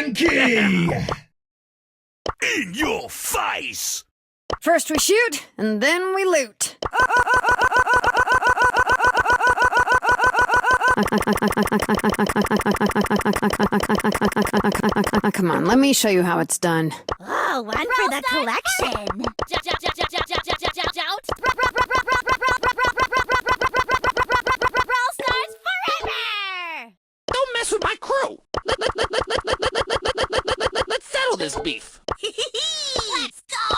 monkey! In your face! First we shoot, and then we loot. Come on, let me show you how it's done. Oh, one for the collection. Brawl Stars forever! Don't mess with my crew. Let's settle this beef. Let's go!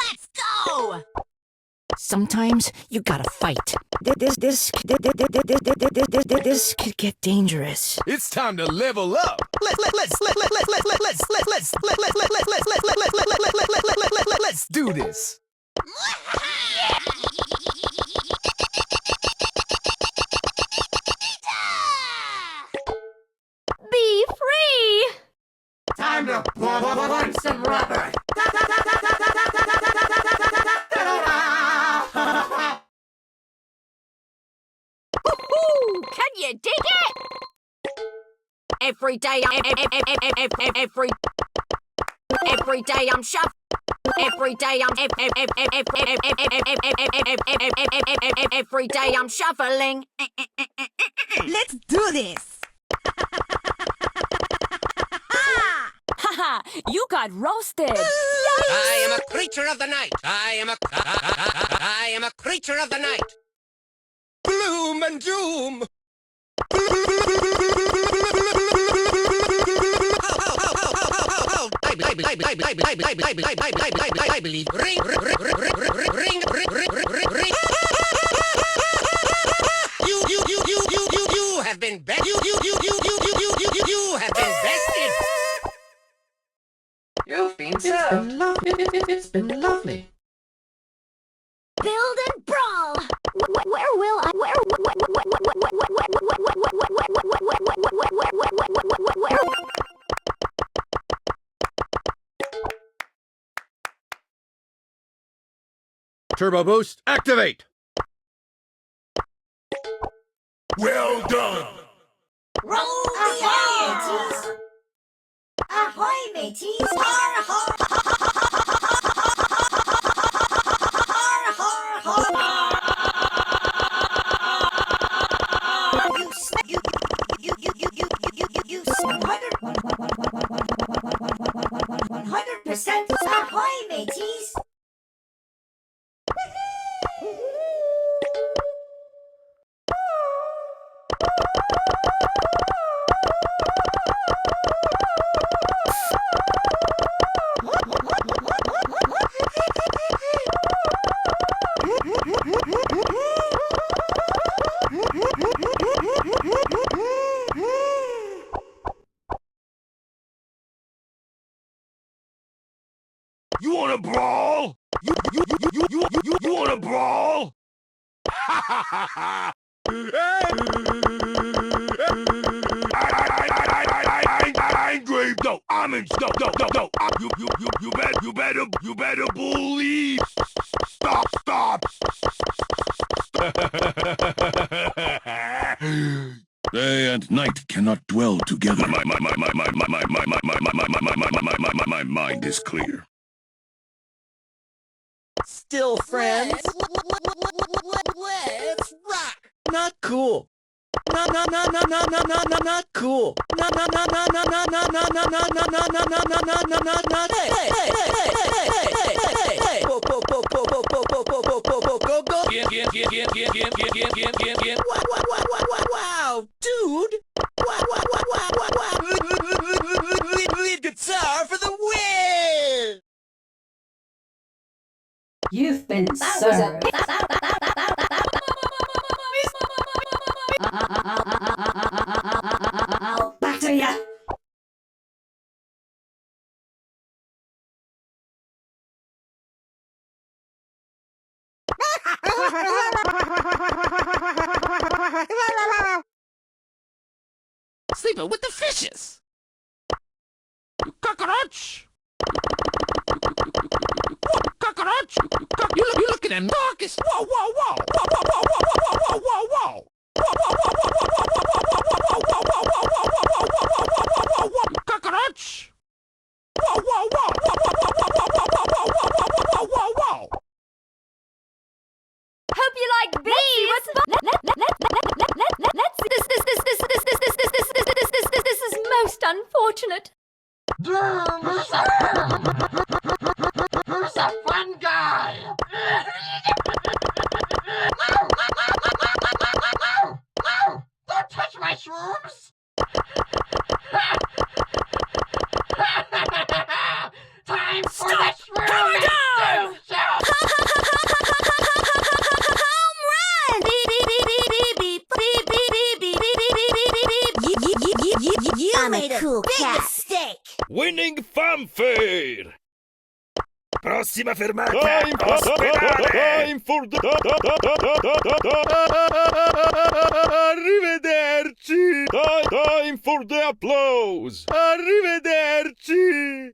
Let's go! Sometimes you gotta fight. This could get dangerous. It's time to level up. Let's do this. Be free! Time to punch some rubber! Woohoo! Can you dig it? Every day I'm shuffling. Every day I'm shuffling. Let's do this! Haha, you got roasted. I am a creature of the night. I am a creature of the night. Gloom and doom. I believe. Ring. You have been bested. You have been bested. You've been served. It's been lovely. Build and brawl! Where will I? Turbo boost, activate. Well done! Roll the Ahoy, mateys! Ahoy, mateys! Har, har, har, har, har. You 100% ahoy, mateys! You wanna brawl? You wanna brawl? Ha ha ha ha! Angry? No, I'm in. No. You better believe. Stop. Day and night cannot dwell together. My mind is clear. Still friends? Let's rock! Not cool. Not cool. Wow, dude! Lead guitar for the win! You've been served. Back to ya. Sleeping with the fishes! You cockroach! Cockroach! You looking at Marcus? Whoa! unfortunate. Who's a fun guy? No! Don't touch my shrooms! Time for the shroom down! You made a cool big mistake. Winning fanfare! Prossima fermata! Time for the... Arrivederci! Time for the applause! Arrivederci!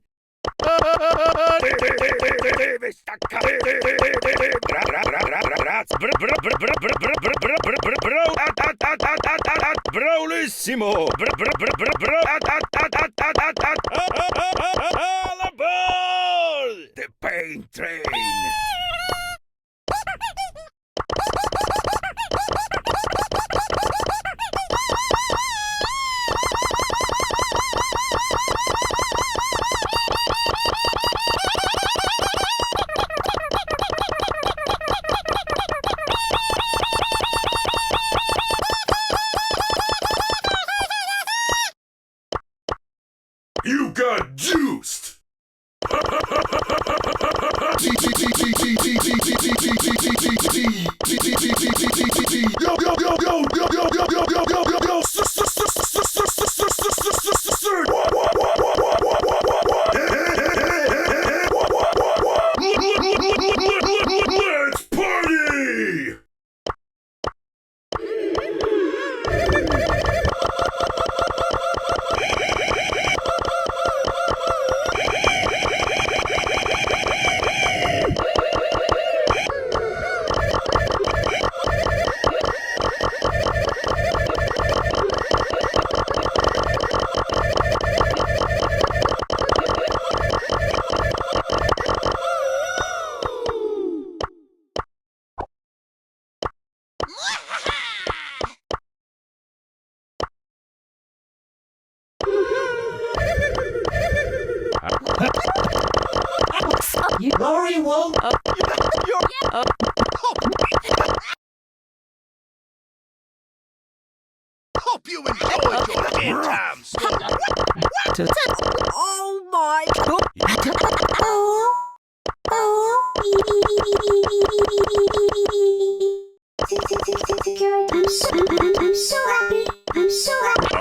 Brawlissimo! All aboard! The pain train! You got juiced! Let's party! Lori won't. Hope you enjoyed your good times! Oh my. I'm so happy. I'm so happy.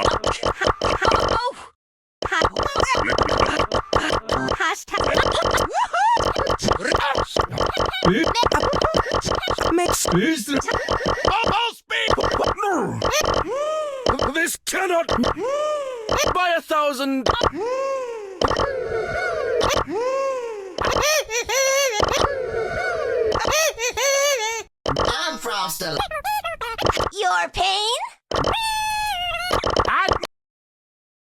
This cannot... By 1,000! I'm Frosted. Your pain